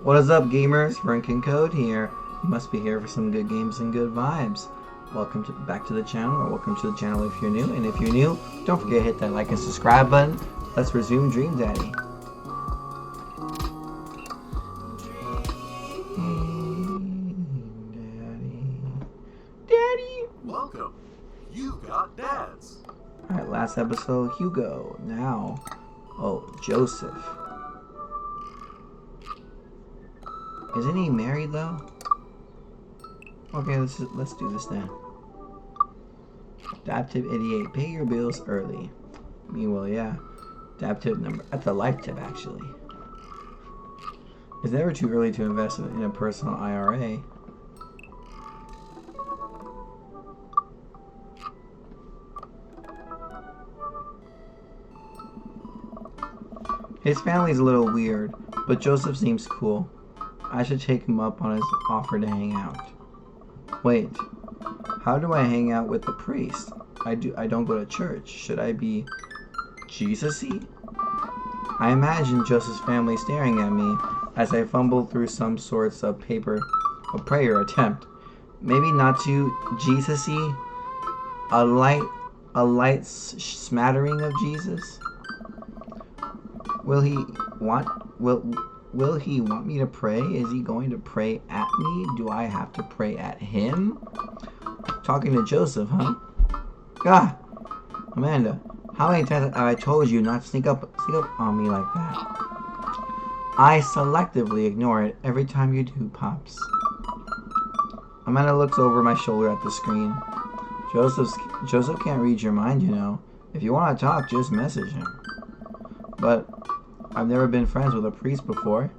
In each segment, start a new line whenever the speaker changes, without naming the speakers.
What is up, gamers? Franken Code here. You must be here for some good games and good vibes. Welcome back to the channel, or welcome to the channel if you're new. And if you're new, don't forget to hit that like and subscribe button. Let's resume Dream Daddy. Daddy.
Welcome. You got dads.
Alright, last episode, Hugo. Now, Joesph. Isn't he married though? Okay, let's do this then. Adaptive 88. Pay your bills early. Well, yeah. Adaptive number. That's the life tip, actually. It's never too early to invest in a personal IRA. His family's a little weird, but Joesph seems cool. I should take him up on his offer to hang out. Wait, how do I hang out with the priest? I don't go to church. Should I be Jesus-y? I imagine Joseph's family staring at me as I fumble through some sorts of prayer attempt. Maybe not too Jesus-y. A light smattering of Jesus. Will he want me to pray? Is he going to pray at me? Do I have to pray at him? Talking to Joesph, huh? God, Amanda, how many times have I told you not to sneak up on me like that? I selectively ignore it every time you do, Pops. Amanda looks over my shoulder at the screen. Joesph can't read your mind, you know. If you want to talk, just message him. But I've never been friends with a priest before.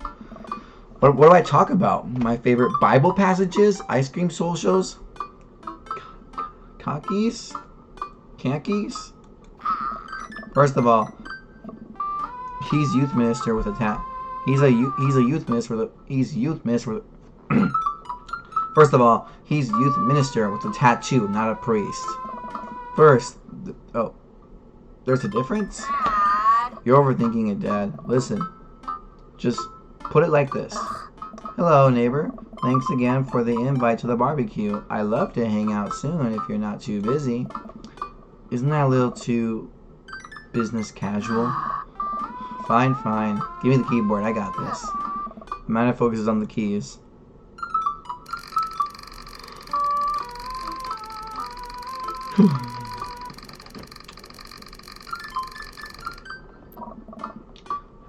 What do I talk about? My favorite Bible passages? Ice cream socials? Cockies? Cankies? First of all, he's youth minister with a tat. He's youth minister with First of all, he's youth minister with a tattoo, not a priest. There's a difference? You're overthinking it, Dad. Listen, just put it like this. Hello, neighbor. Thanks again for the invite to the barbecue. I'd love to hang out soon if you're not too busy. Isn't that a little too business casual? Fine. Give me the keyboard. I got this. Amanda focuses on the keys.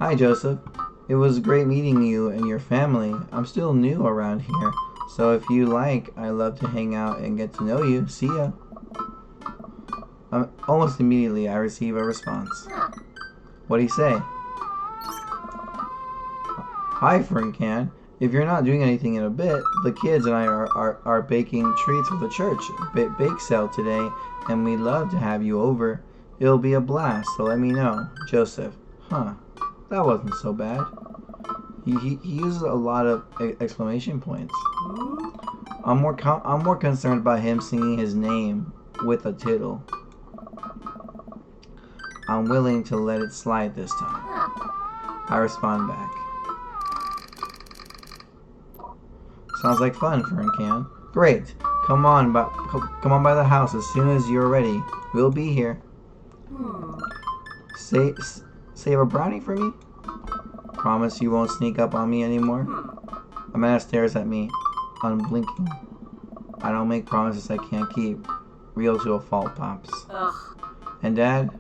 Hi, Joesph. It was great meeting you and your family. I'm still new around here, so if you like, I'd love to hang out and get to know you. See ya. Almost immediately, I receive a response. What'd he say? Hi, Frankan. If you're not doing anything in a bit, the kids and I are baking treats for the church bake sale today, and we'd love to have you over. It'll be a blast, so let me know. Joesph. Huh. That wasn't so bad. He uses a lot of exclamation points. I'm more concerned about him singing his name with a tittle. I'm willing to let it slide this time. I respond back. Sounds like fun, Frankan. Great. Come on by the house as soon as you're ready. We'll be here. Save a brownie for me? Promise you won't sneak up on me anymore? Amanda stares at me, unblinking. I don't make promises I can't keep. Real to a fault, Pops. Ugh. And Dad,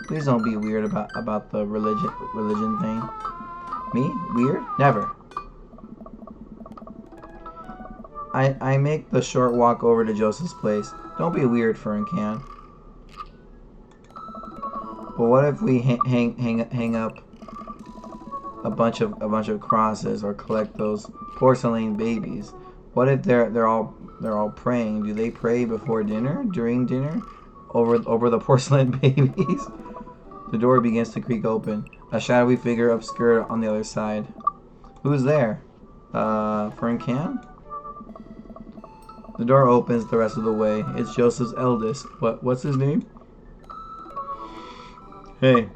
please don't be weird about the religion thing. Me? Weird? Never. I make the short walk over to Joseph's place. Don't be weird, Frankan. But what if we hang up a bunch of crosses or collect those porcelain babies? What if they're all praying? Do they pray before dinner, during dinner, over the porcelain babies? The door begins to creak open. A shadowy figure obscured on the other side. Who's there? Frankan? The door opens the rest of the way. It's Joseph's eldest. What's his name? Hey,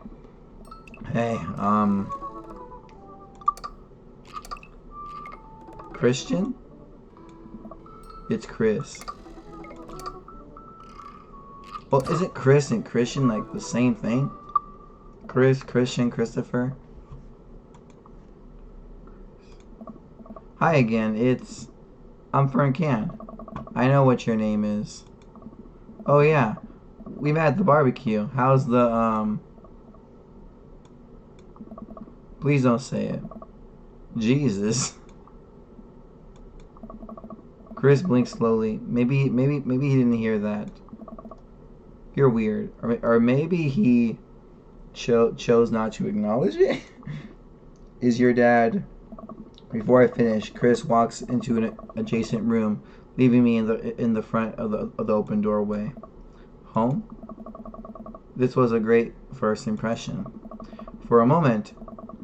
Christian? It's Chris. Well, isn't Chris and Christian like the same thing? Chris, Christian, Christopher. Hi again, I'm Fern Can. I know what your name is. Oh yeah, we met at the barbecue. How's the, Please don't say it. Jesus. Chris blinked slowly. Maybe he didn't hear that. You're weird. Or maybe he chose not to acknowledge it? Is your dad... Before I finish, Chris walks into an adjacent room, leaving me in the front of the open doorway. Home? This was a great first impression. For a moment,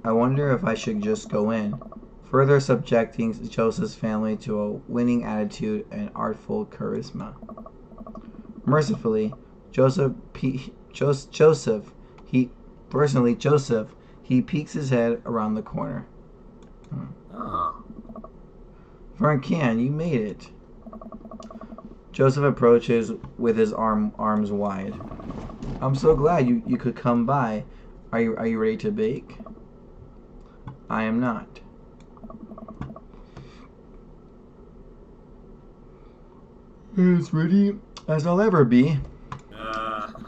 I wonder if I should just go in, further subjecting Joseph's family to a winning attitude and artful charisma. Mercifully, Joseph, he peeks his head around the corner. Fern Can, you made it. Joesph approaches with his arms wide. I'm so glad you could come by. Are you ready to bake? I am not. As ready as I'll ever be.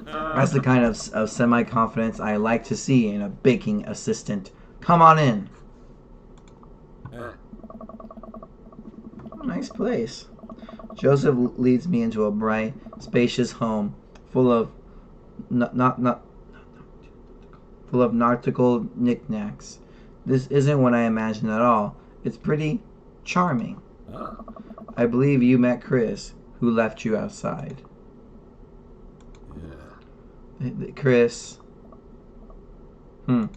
That's the kind of semi-confidence I like to see in a baking assistant. Come on in. Nice place. Joesph leads me into a bright, spacious home full of nautical knickknacks. This isn't what I imagined at all. It's pretty charming. I believe you met Chris, who left you outside. Chris. Are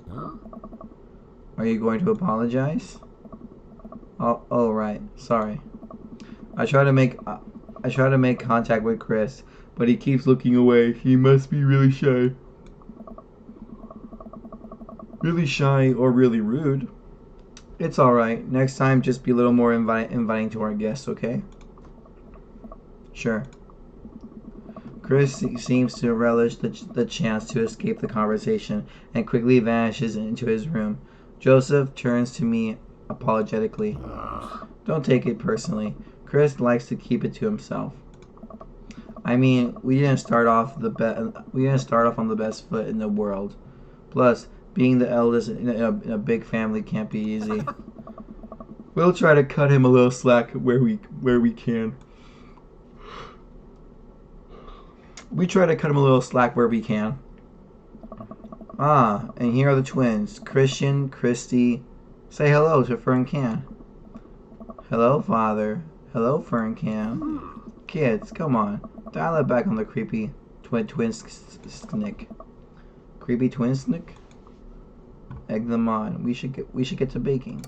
you going to apologize? Oh, right. Sorry. I try to make contact with Chris, but he keeps looking away. He must be really shy. Really shy or really rude. It's alright. Next time, just be a little more inviting to our guests, okay? Sure. Chris seems to relish the chance to escape the conversation and quickly vanishes into his room. Joesph turns to me apologetically. Don't take it personally. Chris likes to keep it to himself. I mean, we didn't start off on the best foot in the world. Plus, being the eldest in a big family can't be easy. We'll try to cut him a little slack where we can. We try to cut him a little slack where we can. Ah, and here are the twins, Christian, Christy. Say hello to Fern Can. Hello, Father. Hello, Fern Can. Kids, come on. Dial it back on the creepy twin snick. Creepy twin snick? Egg them on. We should get to baking.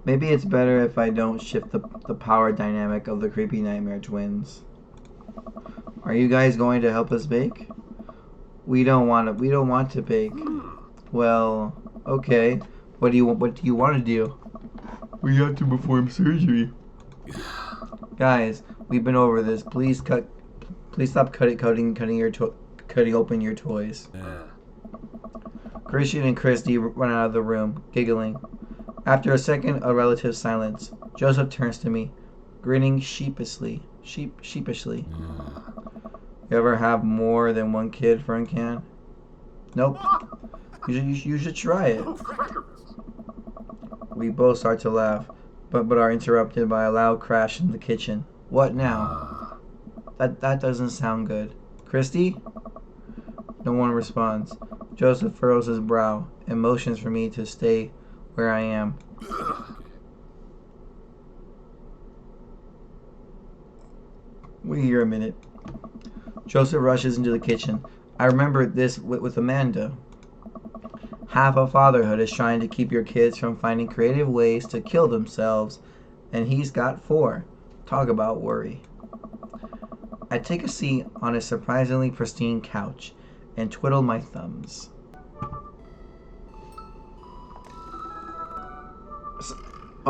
Maybe it's better if I don't shift the power dynamic of the creepy nightmare twins. Are you guys going to help us bake? We don't want to bake. Well, okay. What do you want to do? We have to perform surgery. Guys, we've been over this. Please stop cutting open your toys. Christian and Christy run out of the room, giggling. After a second of relative silence, Joesph turns to me, grinning sheepishly. You ever have more than one kid, Fern Can? Nope. You should try it. We both start to laugh, but are interrupted by a loud crash in the kitchen. What now? That doesn't sound good. Christy? No one responds. Joesph furrows his brow and motions for me to stay where I am. Wait here a minute. Joesph rushes into the kitchen. I remember this with Amanda. Half of fatherhood is trying to keep your kids from finding creative ways to kill themselves, and he's got 4. Talk about worry. I take a seat on a surprisingly pristine couch and twiddle my thumbs.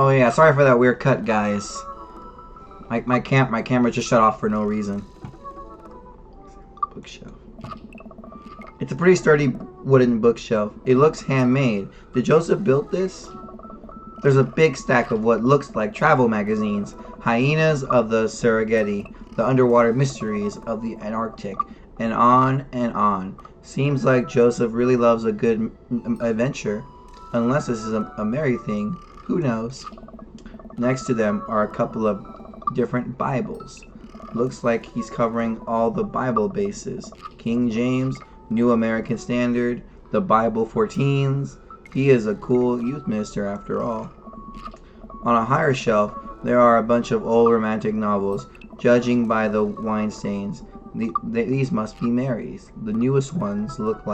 Oh yeah, sorry for that weird cut, guys. My camera just shut off for no reason. Bookshelf. It's a pretty sturdy wooden bookshelf. It looks handmade. Did Joesph build this? There's a big stack of what looks like travel magazines. Hyenas of the Serengeti, the underwater mysteries of the Antarctic, and on and on. Seems like Joesph really loves a good adventure. Unless this is a merry thing. Who knows? Next to them are a couple of different Bibles. Looks like he's covering all the Bible bases. King James, New American Standard, the Bible for teens. He is a cool youth minister after all. On a higher shelf, there are a bunch of old romantic novels. Judging by the wine stains, these must be Mary's. The newest one looks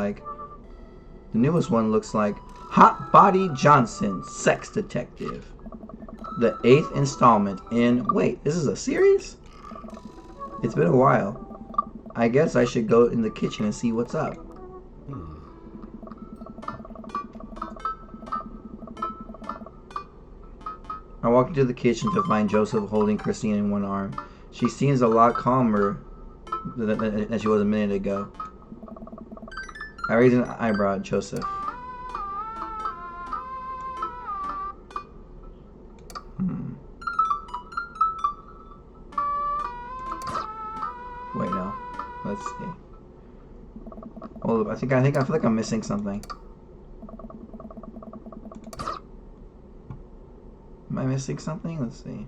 like Hot Body Johnson, Sex Detective. The 8th installment in... Wait, this is a series? It's been a while. I guess I should go in the kitchen and see what's up. I walk into the kitchen to find Joesph holding Christine in one arm. She seems a lot calmer than she was a minute ago. I raise an eyebrow at Joesph. Wait, no. Let's see. Hold up. I feel like I'm missing something. Am I missing something? Let's see.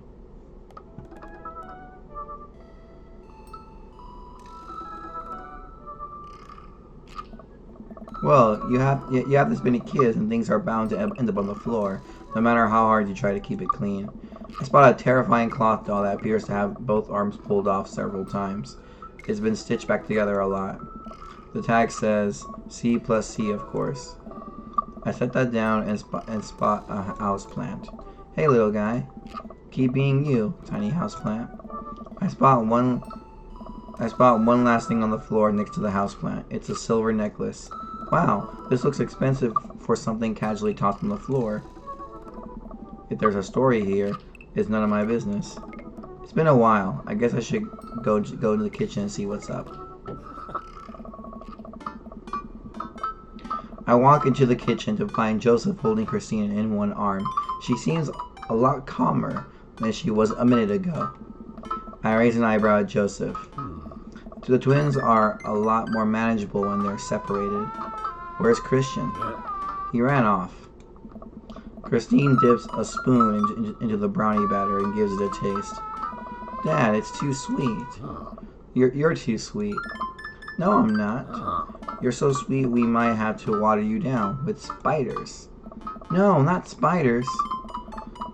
Well, you have this many kids and things are bound to end up on the floor, no matter how hard you try to keep it clean. I spot a terrifying cloth doll that appears to have both arms pulled off several times. It's been stitched back together a lot. The tag says C plus C, of course. I set that down and spot a house plant. Hey, little guy. Keep being you, tiny houseplant. I spot one last thing on the floor next to the houseplant. It's a silver necklace. Wow, this looks expensive for something casually tossed on the floor. If there's a story here, it's none of my business. It's been a while. I guess I should go to the kitchen and see what's up. I walk into the kitchen to find Joesph holding Christine in one arm. She seems a lot calmer than she was a minute ago. I raise an eyebrow at Joesph. The twins are a lot more manageable when they're separated. Where's Christian? He ran off. Christine dips a spoon into the brownie batter and gives it a taste. Dad, it's too sweet. You're too sweet. No, I'm not. You're so sweet we might have to water you down with spiders. No, not spiders.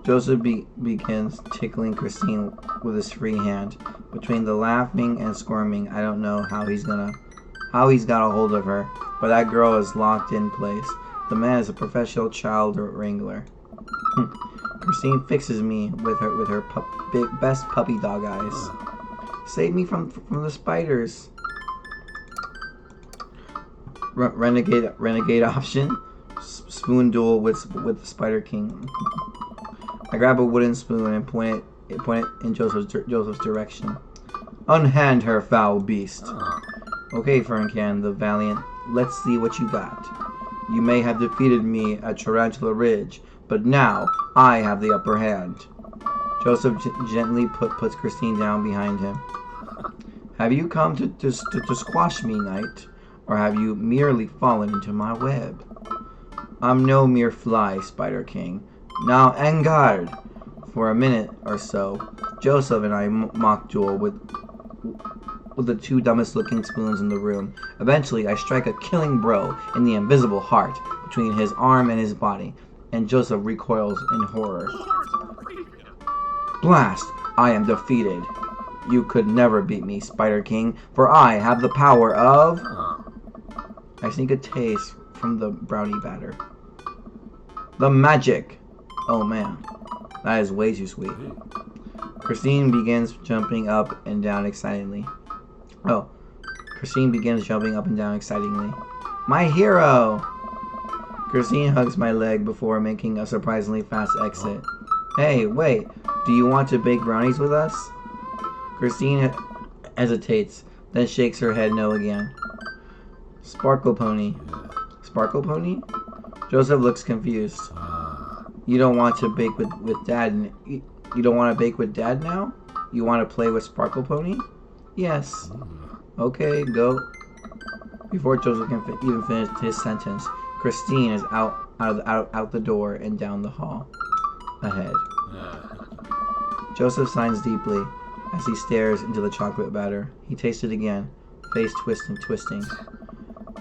Joesph begins tickling Christine with his free hand. Between the laughing and squirming, I don't know how he's got a hold of her, but that girl is locked in place. The man is a professional child wrangler. Christine fixes me with her best puppy dog eyes. Save me from the spiders. Renegade option. Spoon duel with the Spider King. I grab a wooden spoon and point it in Joseph's direction. Unhand her, foul beast. Okay, Ferncan the Valiant. Let's see what you got. You may have defeated me at Tarantula Ridge, but now I have the upper hand. Joesph gently puts Christine down behind him. Have you come to squash me, knight, or have you merely fallen into my web? I'm no mere fly, Spider King. Now, en garde! For a minute or so, Joesph and I mock duel with the two dumbest looking spoons in the room. Eventually, I strike a killing blow in the invisible heart between his arm and his body, and Joesph recoils in horror. Blast! I am defeated. You could never beat me, Spider King, for I have the power of... I sneak a taste from the brownie batter. The magic! Oh man, that is way too sweet. Christine begins jumping up and down excitedly. My hero! Christine hugs my leg before making a surprisingly fast exit. Hey, wait. Do you want to bake brownies with us? Christine hesitates, then shakes her head no again. Sparkle Pony. Sparkle Pony? Joesph looks confused. You don't want to bake with Dad. You don't want to bake with Dad now? You want to play with Sparkle Pony? Yes. Okay, go. Before Joesph can even finish his sentence, Christine is out the door and down the hall. Ahead. Joesph sighs deeply as he stares into the chocolate batter. He tastes it again, face twisting.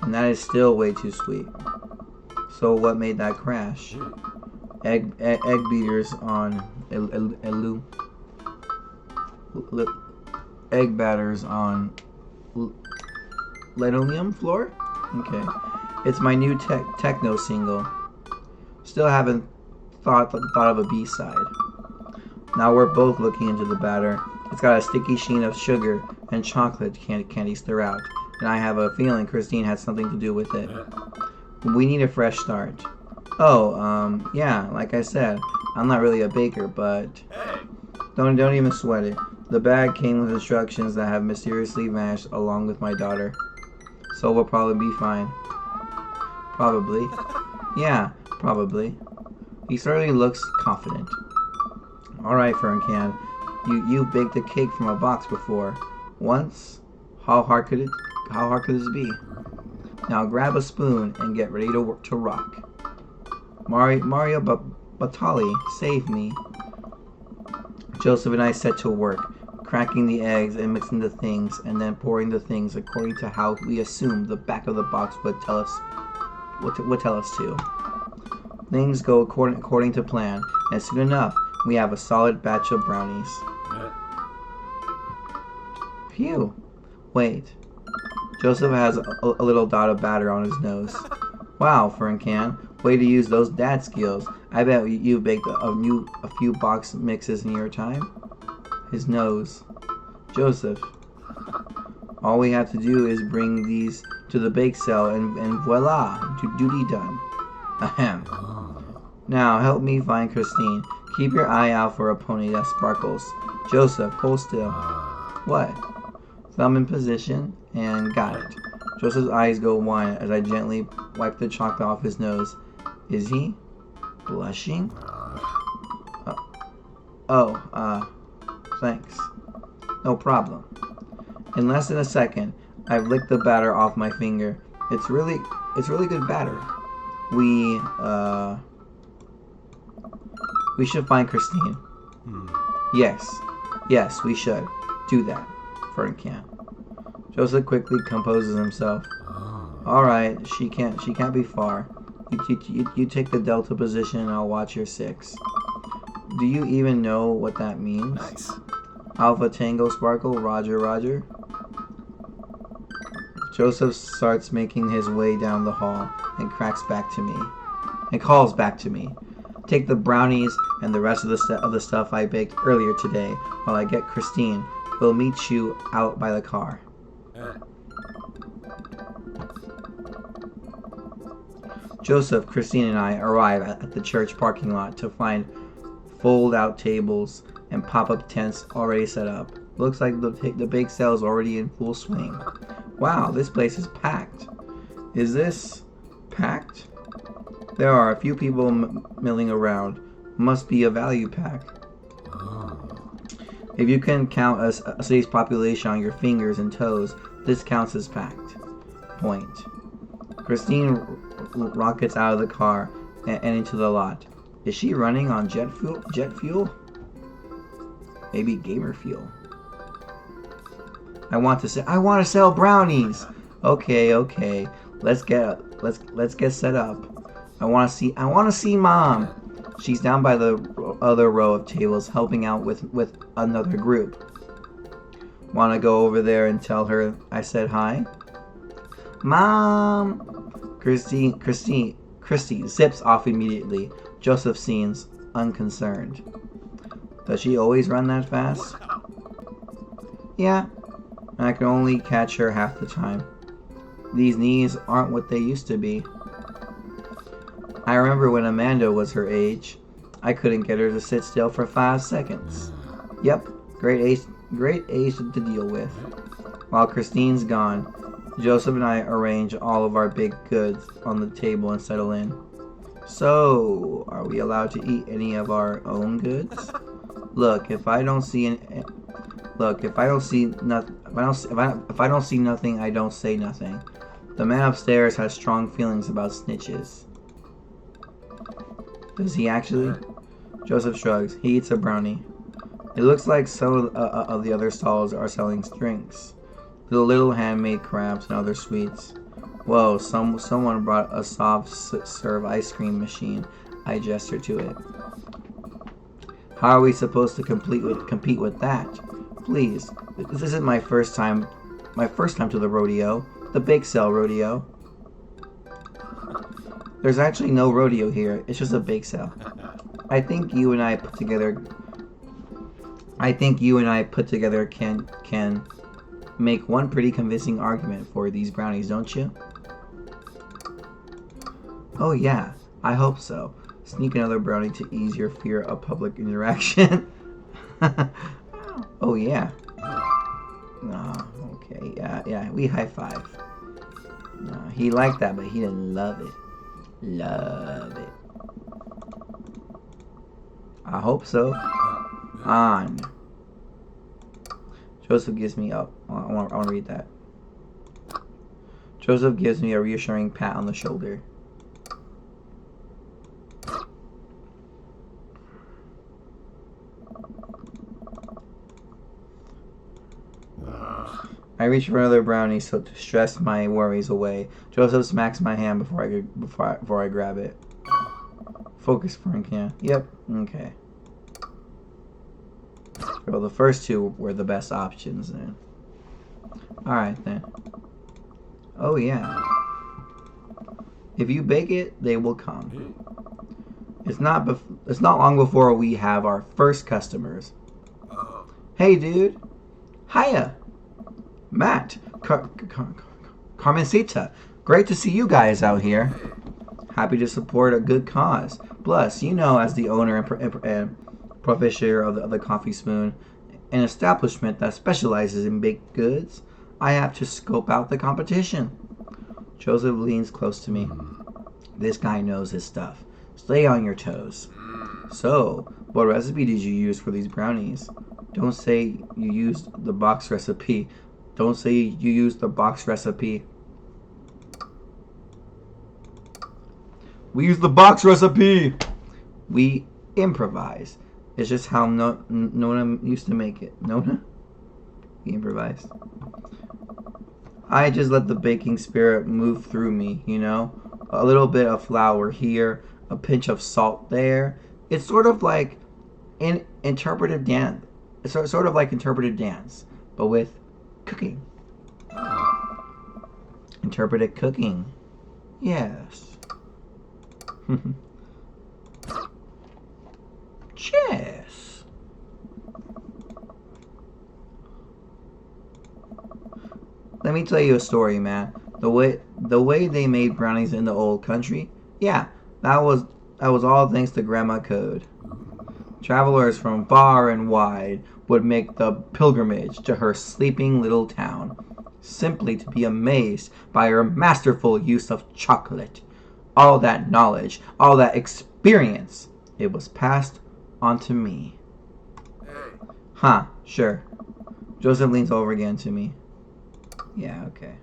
And that is still way too sweet. So what made that crash? Egg beaters on egg batters on linoleum floor? Okay. It's my new techno single. Still haven't thought of a B-side. Now we're both looking into the batter. It's got a sticky sheen of sugar and chocolate candies throughout, and I have a feeling Christine had something to do with it. We need a fresh start. Oh, yeah, like I said, I'm not really a baker, but don't even sweat it. The bag came with instructions that have mysteriously vanished along with my daughter. So we'll probably be fine. Probably. Yeah, probably. He certainly looks confident. Alright, Ferncan. You baked a cake from a box before. Once? How hard could this be? Now grab a spoon and get ready to rock. Mario Batali, save me. Joesph and I set to work, cracking the eggs and mixing the things, and then pouring the things according to how we assumed the back of the box would tell us to. Things go according to plan, and soon enough, we have a solid batch of brownies. Phew. Wait. Joesph has a little dot of batter on his nose. Wow, Ferncan, way to use those dad skills. I bet you baked a few box mixes in your time. His nose. Joesph. All we have to do is bring these to the bake cell and voila, duty done. Ahem. Now help me find Christine. Keep your eye out for a pony that sparkles. Joesph, hold still. What? Thumb in position, and got it. Joseph's eyes go wide as I gently wipe the chocolate off his nose. Is he blushing? Thanks. No problem. In less than a second, I've licked the batter off my finger. It's really good batter. We should find Christine. Yes, we should do that. Ferncan. Joesph quickly composes himself. All right, she can't be far. You take the delta position, and I'll watch your 6. Do you even know what that means?
Nice.
Alpha Tango Sparkle, Roger. Joesph starts making his way down the hall and calls back to me. Take the brownies and the rest of the stuff I baked earlier today while I get Christine. We'll meet you out by the car. Joesph, Christine, and I arrive at the church parking lot to find fold-out tables and pop-up tents already set up. Looks like the bake sale is already in full swing. Wow, this place is packed. Is this packed? There are a few people milling around. Must be a value pack. If you can count a city's population on your fingers and toes, this counts as packed. Point. Christine rockets out of the car and into the lot. Is she running on jet fuel? Maybe gamer fuel. I want to sell brownies. Okay. Let's get set up. I want to see Mom. She's down by the other row of tables helping out with another group. Want to go over there and tell her I said hi? Mom! Christy zips off immediately. Joesph seems unconcerned. Does she always run that fast? Yeah. I can only catch her half the time. These knees aren't what they used to be. I remember when Amanda was her age. I couldn't get her to sit still for 5 seconds. Yep, great ace to deal with. While Christine's gone, Joesph and I arrange all of our big goods on the table and settle in. So, are we allowed to eat any of our own goods? Look, if I don't see nothing, I don't say nothing. The man upstairs has strong feelings about snitches. Does he actually? Joesph shrugs. He eats a brownie. It looks like some of the other stalls are selling drinks. Little handmade crabs and other sweets. Whoa, someone brought a soft serve ice cream machine. I gestured to it. How are we supposed to compete with that? Please, this isn't my first time to the rodeo. The bake sale rodeo. There's actually no rodeo here. It's just a bake sale. I think you and I put together can make one pretty convincing argument for these brownies, don't you? Oh yeah, I hope so. Sneak another brownie to ease your fear of public interaction. Oh yeah. Oh, okay, yeah, we high five. He liked that, but he didn't love it. Love it. I hope so. On. Joesph gives me up. I want to read that. Joesph gives me a reassuring pat on the shoulder. I reach for another brownie so to stress my worries away. Joesph smacks my hand before I grab it. Focus, Frank. Yeah. Yep. Okay. Well, the first two were the best options then. All right then. Oh yeah. If you bake it, they will come. It's not long before we have our first customers. Hey, dude. Hiya. Matt, Carmencita, great to see you guys out here. Happy to support a good cause. Plus, you know, as the owner and proprietor of the Coffee Spoon, an establishment that specializes in baked goods, I have to scope out the competition. Joesph leans close to me. This guy knows his stuff. Stay on your toes. So, what recipe did you use for these brownies? Don't say you used the box recipe. Don't say you used the box recipe. We use the box recipe. We improvise. It's just how Nona used to make it. Nona? We improvised. I just let the baking spirit move through me, you know? A little bit of flour here, a pinch of salt there. It's sort of like interpretive dance. It's sort of like interpretive dance, but with cooking. Interpretive cooking. Yes. Chess. Let me tell you a story, man. The way they made brownies in the old country, yeah, that was all thanks to Grandma Code. Travelers from far and wide would make the pilgrimage to her sleeping little town, simply to be amazed by her masterful use of chocolate. All that knowledge, all that experience, it was passed on to me. Huh, sure. Joesph leans over again to me. Yeah, okay.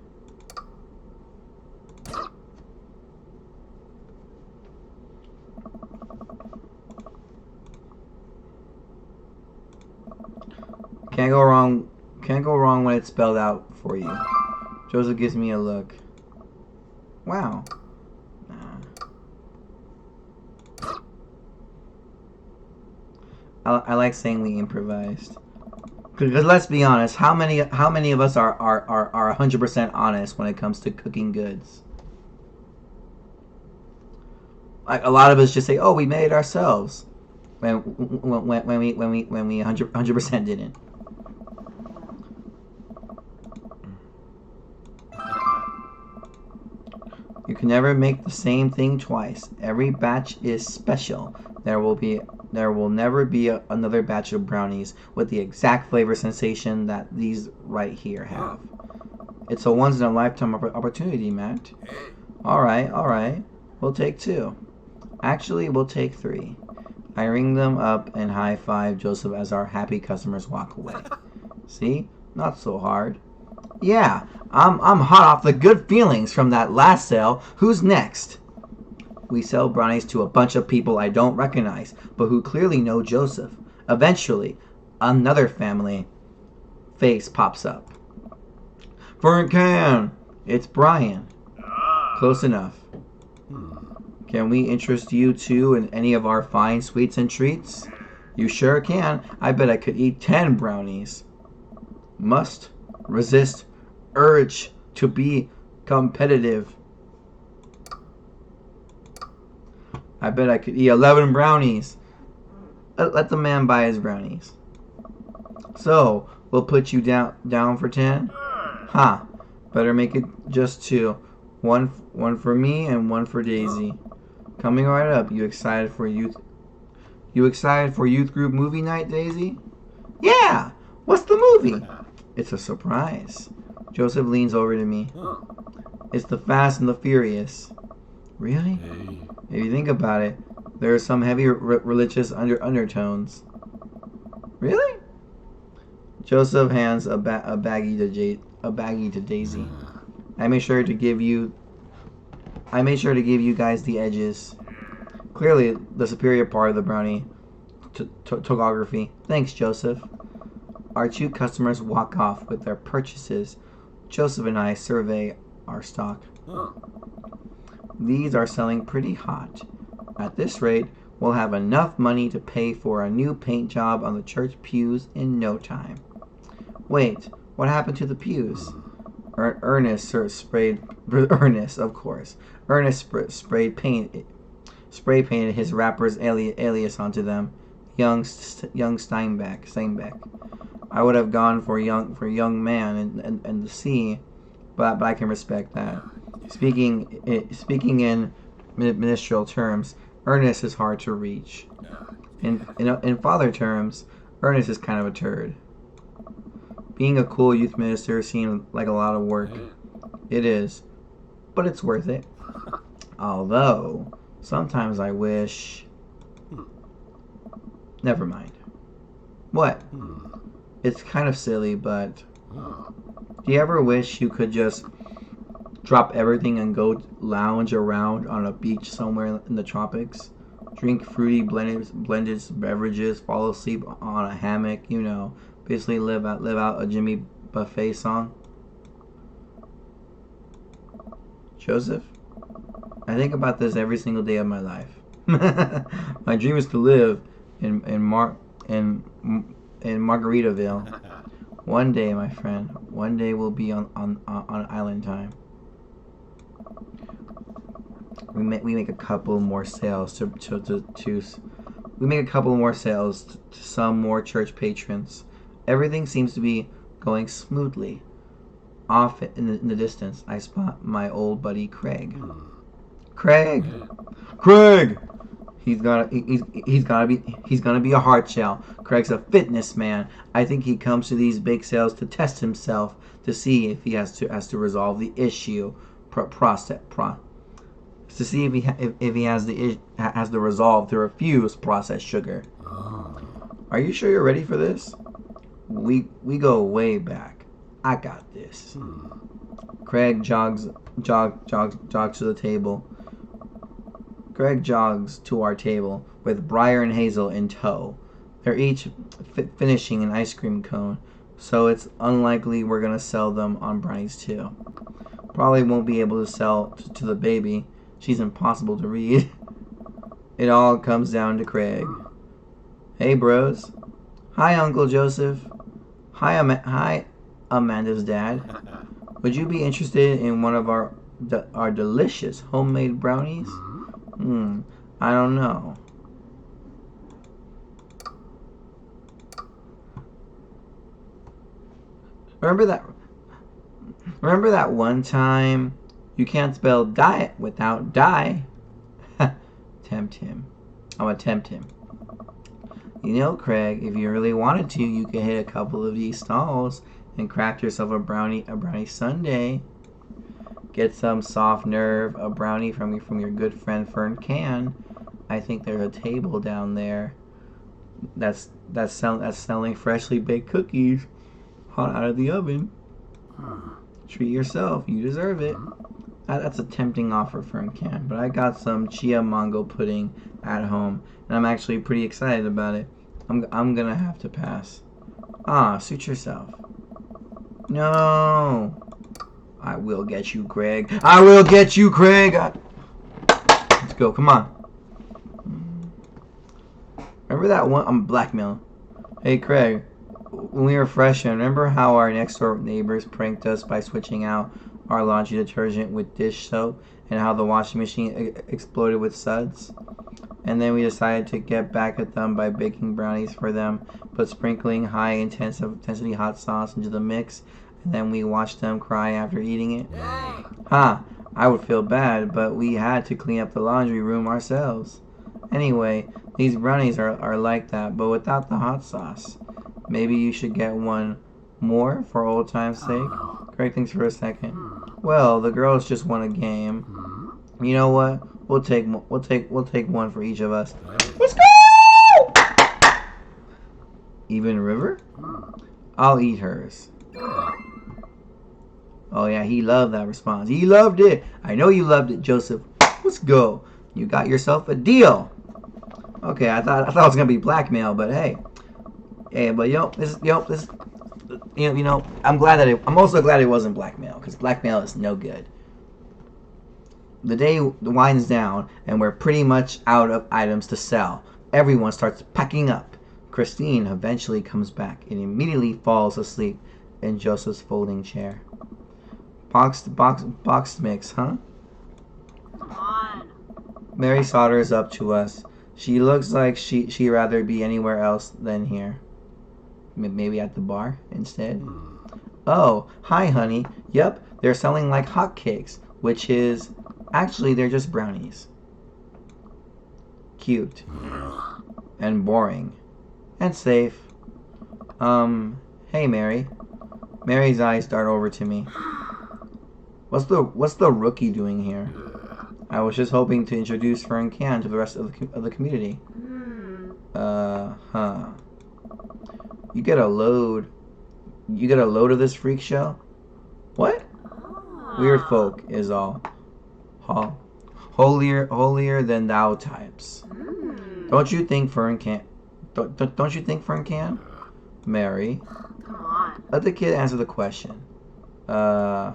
Can't go wrong when it's spelled out for you. Joesph gives me a look. Wow. I like saying we improvised. Because let's be honest, how many of us are 100% honest when it comes to cooking goods? Like a lot of us just say, "Oh, we made it ourselves," when we 100% didn't. can never make the same thing twice. Every batch is special. There will never be another batch of brownies with the exact flavor sensation that these right here have. It's a once in a lifetime opportunity, Matt. All right. We'll take 2. Actually, we'll take 3. I ring them up and high five Joesph as our happy customers walk away. See? Not so hard. Yeah, I'm hot off the good feelings from that last sale. Who's next? We sell brownies to a bunch of people I don't recognize, but who clearly know Joesph. Eventually, another family face pops up. Fern Can! It's Brian. Close enough. Can we interest you two in any of our fine sweets and treats? You sure can. I bet I could eat 10 brownies. Must resist urge to be competitive. I bet I could eat 11 brownies. Let the man buy his brownies. So, we'll put you down for 10? Huh. Better make it just 2. One for me and 1 for Daisy. Coming right up. You excited for youth group movie night, Daisy? Yeah. What's the movie? It's a surprise. Joesph leans over to me. It's the Fast and the Furious. Really? If you think about it, there are some heavy religious undertones. Really? Joesph hands a baggie to Daisy. I made sure to give you guys the edges. Clearly, the superior part of the brownie topography. Thanks, Joesph. Our 2 customers walk off with their purchases. Joesph and I survey our stock. These are selling pretty hot. At this rate, we'll have enough money to pay for a new paint job on the church pews in no time. Wait, what happened to the pews? Ernest sprayed spray painted his rapper's alias onto them. Young Steinbeck. I would have gone for young man and the sea, but I can respect that. Speaking in ministerial terms, Ernest is hard to reach. In father terms, Ernest is kind of a turd. Being a cool youth minister seems like a lot of work. It is, but it's worth it. Although, sometimes I wish... Never mind. What? It's kind of silly, but... Do you ever wish you could just drop everything and go lounge around on a beach somewhere in the tropics? Drink fruity blended beverages, fall asleep on a hammock, basically live out a Jimmy Buffett song? Joesph? I think about this every single day of my life. My dream is to live in Margaritaville. One day, my friend. One day we'll be on island time. We make a couple more sales to some more church patrons. Everything seems to be going smoothly. Off in the distance, I spot my old buddy Craig. Craig! He's gonna be a hard shell. Craig's a fitness man. I think he comes to these big sales to test himself to see if he has to resolve the issue. To see if he has the resolve to refuse processed sugar. Are you sure you're ready for this? We go way back. I got this. Craig jogs to the table. Craig jogs to our table with Briar and Hazel in tow. They're each finishing an ice cream cone, so it's unlikely we're gonna sell them on brownies too. Probably won't be able to sell to the baby. She's impossible to read. It all comes down to Craig. Hey, bros. Hi, Uncle Joesph. Hi, Amanda's dad. Would you be interested in one of our delicious homemade brownies? I don't know. Remember that one time You can't spell diet without die. Tempt him. I'm gonna tempt him. You know, Craig, if you really wanted to, you could hit a couple of these stalls and craft yourself a brownie sundae. Get some soft nerve, a brownie from your good friend Fern Can. I think there's a table down there that's selling freshly baked cookies, hot out of the oven. Treat yourself, you deserve it. That's a tempting offer, Fern Can, but I got some chia mango pudding at home, and I'm actually pretty excited about it. I'm gonna have to pass. Suit yourself. No. I will get you, Craig. I will get you, Craig. Let's go. Come on. Remember that one? I'm blackmail. Hey, Craig. When we were freshmen, remember how our next door neighbors pranked us by switching out our laundry detergent with dish soap, and how the washing machine exploded with suds? And then we decided to get back at them by baking brownies for them, but sprinkling high intensity hot sauce into the mix, and then we watched them cry after eating it. I would feel bad, but we had to clean up the laundry room ourselves. Anyway, these brownies are like that, but without the hot sauce. Maybe you should get one more for old time's sake. Craig thinks for a second. Well, the girls just won a game. You know what? We'll take one for each of us. Let's go! Even River? I'll eat hers. Oh yeah, he loved that response. He loved it. I know you loved it, Joesph. Let's go. You got yourself a deal. Okay, I thought it was gonna be blackmail, but hey, but I'm also glad it wasn't blackmail, because blackmail is no good. The day winds down, and we're pretty much out of items to sell. Everyone starts packing up. Christine eventually comes back and immediately falls asleep in Joseph's folding chair. Boxed mix, huh?
Come on.
Mary solders up to us. She looks like she'd rather be anywhere else than here. Maybe at the bar instead. Oh, hi, honey. Yep, they're selling like hotcakes, which is... actually, they're just brownies. Cute. And boring. And safe. Hey, Mary. Mary's eyes dart over to me. What's the rookie doing here? I was just hoping to introduce Fern Can to the rest of the community. You get a load of this freak show? What? Weird folk is all. Holier than thou types. Don't you think Fern Can? Don't you think Fern Can? Mary.
Come on.
Let the kid answer the question. They're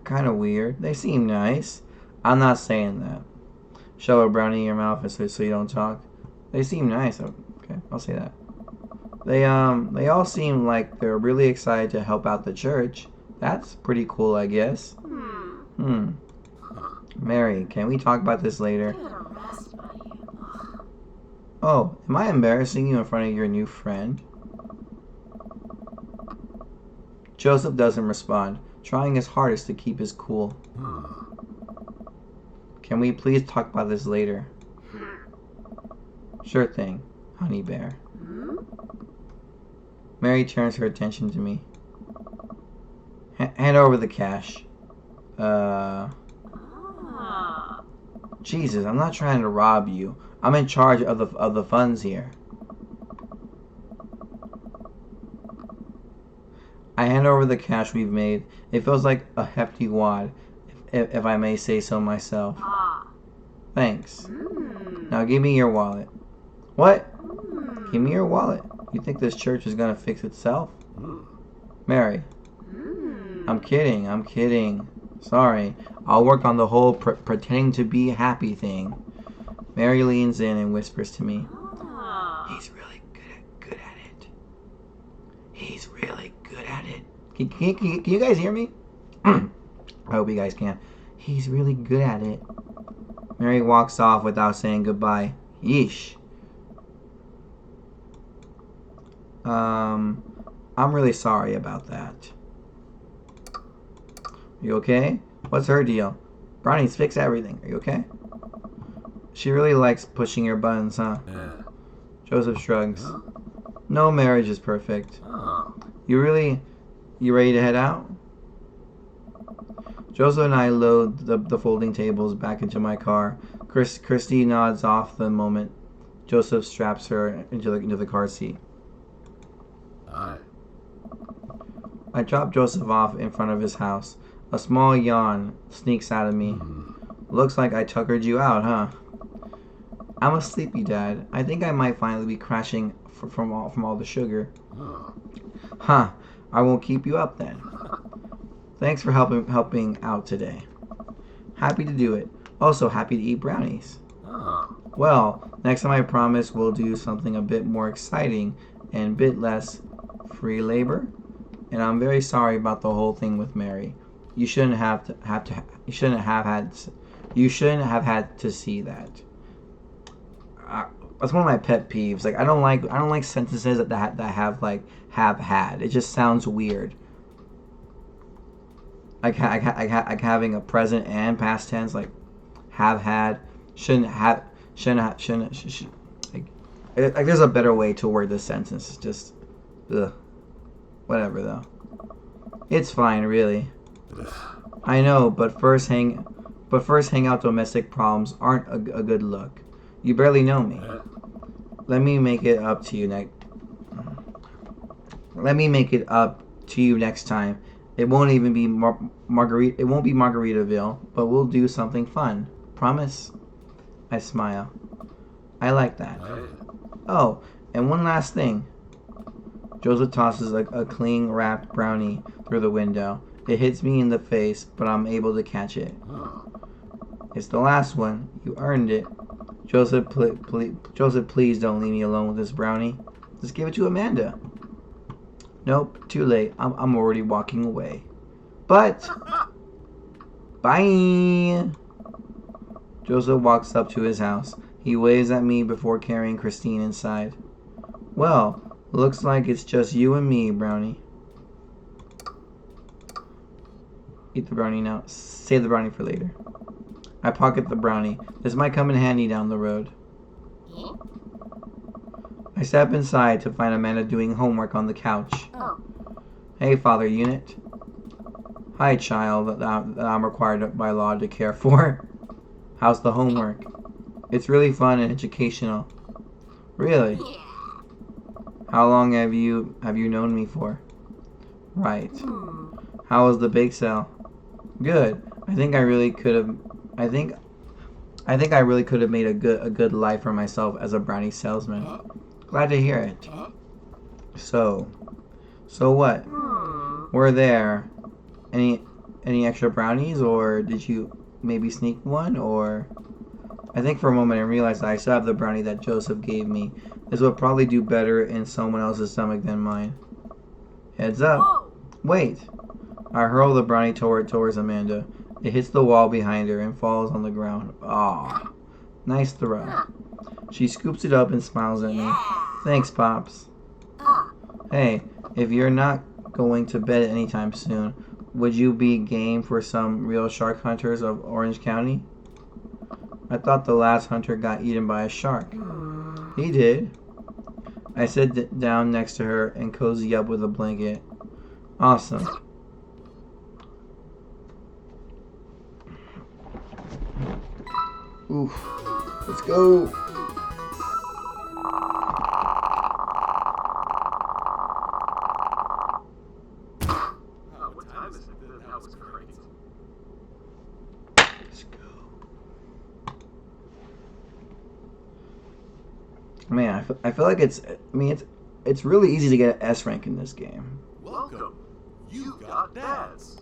kind of weird. They seem nice. I'm not saying that. Shove a brownie in your mouth so you don't talk. They seem nice. Okay, I'll say that. They all seem like they're really excited to help out the church. That's pretty cool, I guess. Mary, can we talk about this later?
Get arrested by you.
Oh, am I embarrassing you in front of your new friend? Joesph doesn't respond, trying his hardest to keep his cool. Can we please talk about this later? Sure thing, honey bear. Mary turns her attention to me. Hand over the cash. Jesus, I'm not trying to rob you. I'm in charge of the funds here. I hand over the cash we've made. It feels like a hefty wad, if I may say so myself. Thanks. Now give me your wallet. What? Give me your wallet. You think this church is gonna fix itself? Mary. I'm kidding. Sorry. I'll work on the whole pretending to be happy thing. Mary leans in and whispers to me. He's really good at it. He's really good at it. Can you guys hear me? I hope you guys can. He's really good at it. Mary walks off without saying goodbye. Yeesh. I'm really sorry about that. You okay? What's her deal? Brownies fix everything. Are you okay? She really likes pushing your buttons, huh?
Yeah.
Joesph shrugs.
Huh?
No marriage is perfect.
Oh.
You ready to head out? Joesph and I load the folding tables back into my car. Christy nods off the moment Joesph straps her into the car seat.
Aye.
I drop Joesph off in front of his house. A small yawn sneaks out of me. Looks like I tuckered you out, huh? I'm a sleepy dad. I think I might finally be crashing from all the sugar.
Oh.
Huh. I won't keep you up then. Thanks for helping out today. Happy to do it. Also happy to eat brownies.
Oh.
Well, next time I promise we'll do something a bit more exciting and a bit less free labor. And I'm very sorry about the whole thing with Mary. You shouldn't have had to see that. That's one of my pet peeves. Like I don't like sentences that have like have had. It just sounds weird. Like having a present and past tense, like have had, shouldn't have, like there's a better way to word this sentence. It's just, ugh, whatever though. It's fine, really. I know, but first hang out domestic problems aren't a good look. You barely know me. Let me make it up to you next. Let me make it up to you next time. It won't even be Margarita. It won't be Margaritaville, but we'll do something fun. Promise? I smile. I like that. Oh, and one last thing. Joseph tosses a cling wrapped brownie through the window. It hits me in the face, but I'm able to catch it. It's the last one. You earned it. Joesph, please don't leave me alone with this brownie. Just give it to Amanda. Nope, too late. I'm already walking away. But bye. Joesph walks up to his house. He waves at me before carrying Christine inside. Well, looks like it's just you and me, Brownie. Eat the brownie now. Save the brownie for later. I pocket the brownie. This might come in handy down the road. I step inside to find Amanda doing homework on the couch.
Oh.
Hey, Father Unit. Hi, child that I'm required by law to care for. How's the homework? It's really fun and educational. Really? How long have you known me for? Right. How was the bake sale? Good. I think I really could have made a good life for myself as a brownie salesman. Glad to hear it. So what? Were there any extra brownies, or did you maybe sneak one? Or I think for a moment I realized that I still have the brownie that Joesph gave me. This would probably do better in someone else's stomach than mine. Heads up.
Whoa.
Wait. I hurl the brownie towards Amanda. It hits the wall behind her and falls on the ground. Aw. Nice throw. She scoops it up and smiles at me. Thanks, Pops. Hey, if you're not going to bed anytime soon, would you be game for some real shark hunters of Orange County? I thought the last hunter got eaten by a shark. He did. I sit down next to her and cozy up with a blanket. Awesome. Oof. Let's go.
What time is it? That was great.
Let's go. Man, I feel like it's really easy to get an S rank in this game.
Welcome. You got dads.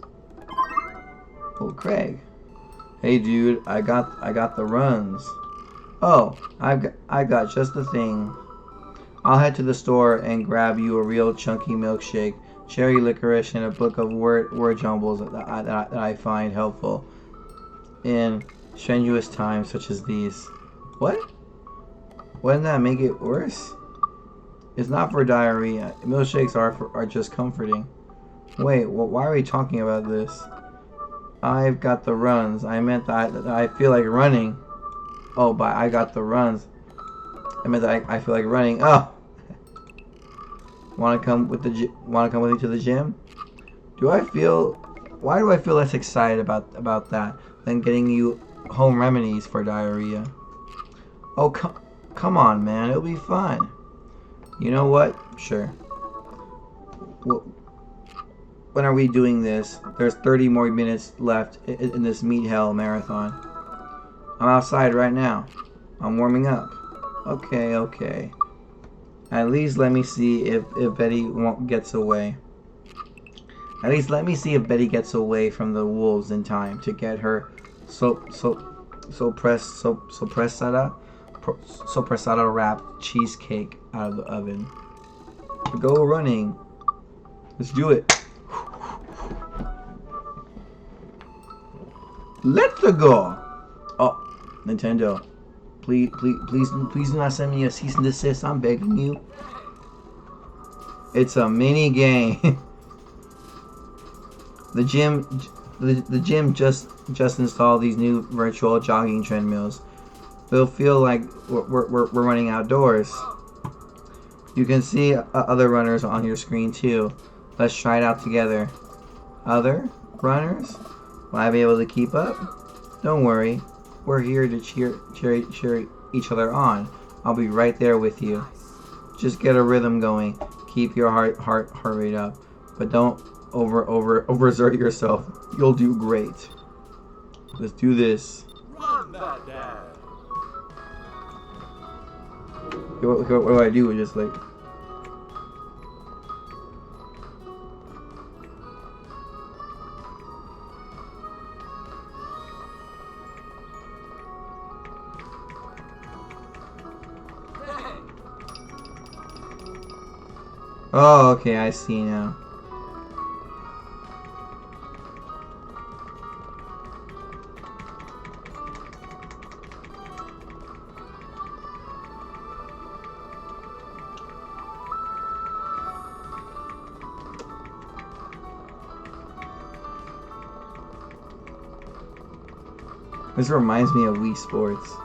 Oh, Craig. Hey, dude, I got the runs. Oh, I got just the thing. I'll head to the store and grab you a real chunky milkshake, cherry licorice, and a book of word jumbles that I find helpful in strenuous times such as these. What? Wouldn't that make it worse? It's not for diarrhea. Milkshakes are just comforting. Wait, why are we talking about this? I've got the runs. I meant that I feel like running. Oh, but I got the runs. I meant that I feel like running. Oh, want to come with me to the gym? Do I feel? Why do I feel less excited about that than getting you home remedies for diarrhea? Oh, come on, man. It'll be fun. You know what? Sure. Well, when are we doing this? There's 30 more minutes left in this meat hell marathon. I'm outside right now. I'm warming up. Okay. At least let me see if Betty gets away. At least let me see if Betty gets away from the wolves in time to get her sopressata wrapped cheesecake out of the oven. Go running. Let's do it. Let's go. Oh, Nintendo. Please do not send me a cease and desist. I'm begging you. It's a mini game. The gym just installed these new virtual jogging treadmills. They'll feel like we're running outdoors. You can see other runners on your screen too. Let's try it out together. Other runners? Will I be able to keep up? Don't worry. We're here to cheer each other on. I'll be right there with you. Just get a rhythm going. Keep your heart rate up. But don't overexert yourself. You'll do great. Let's do this.
Run that dad.
What do I do? Just like... Oh, okay, I see now. This reminds me of Wii Sports.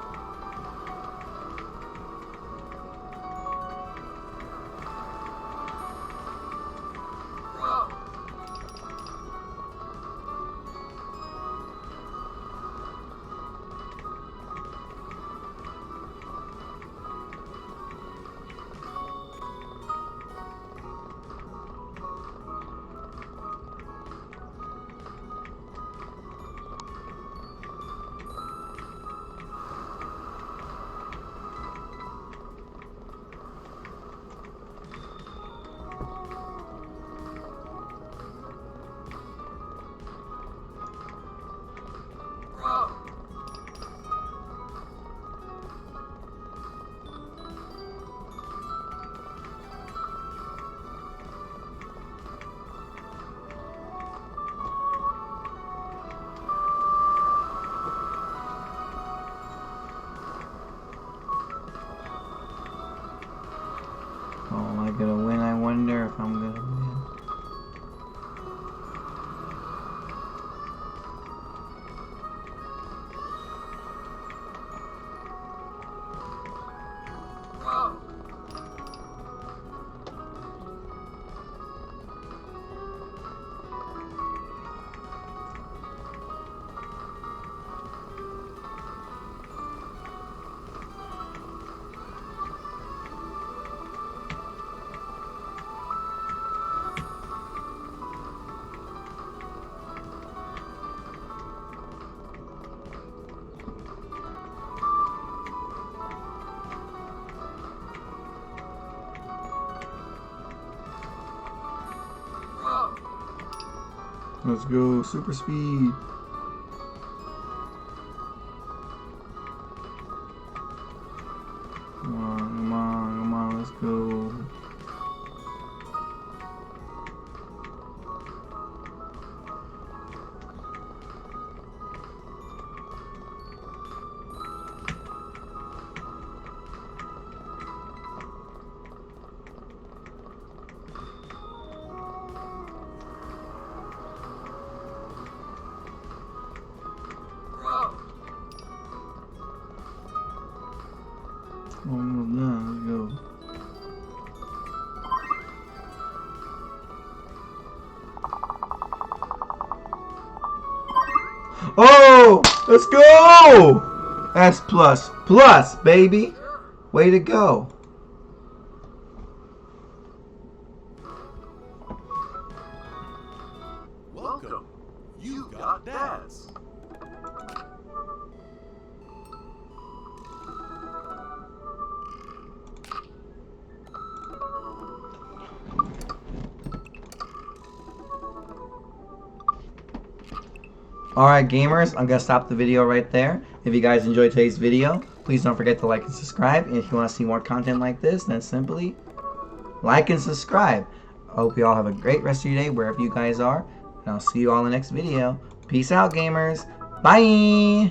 Oh, am I gonna win? I wonder if I'm gonna win. Let's go, super speed. Come on, let's go. Almost done. Let's go. Oh, let's go! That's plus, baby. Way to go.
Welcome. You got dads.
Alright gamers, I'm going to stop the video right there. If you guys enjoyed today's video, please don't forget to like and subscribe. And if you want to see more content like this, then simply like and subscribe. I hope you all have a great rest of your day wherever you guys are. And I'll see you all in the next video. Peace out gamers. Bye!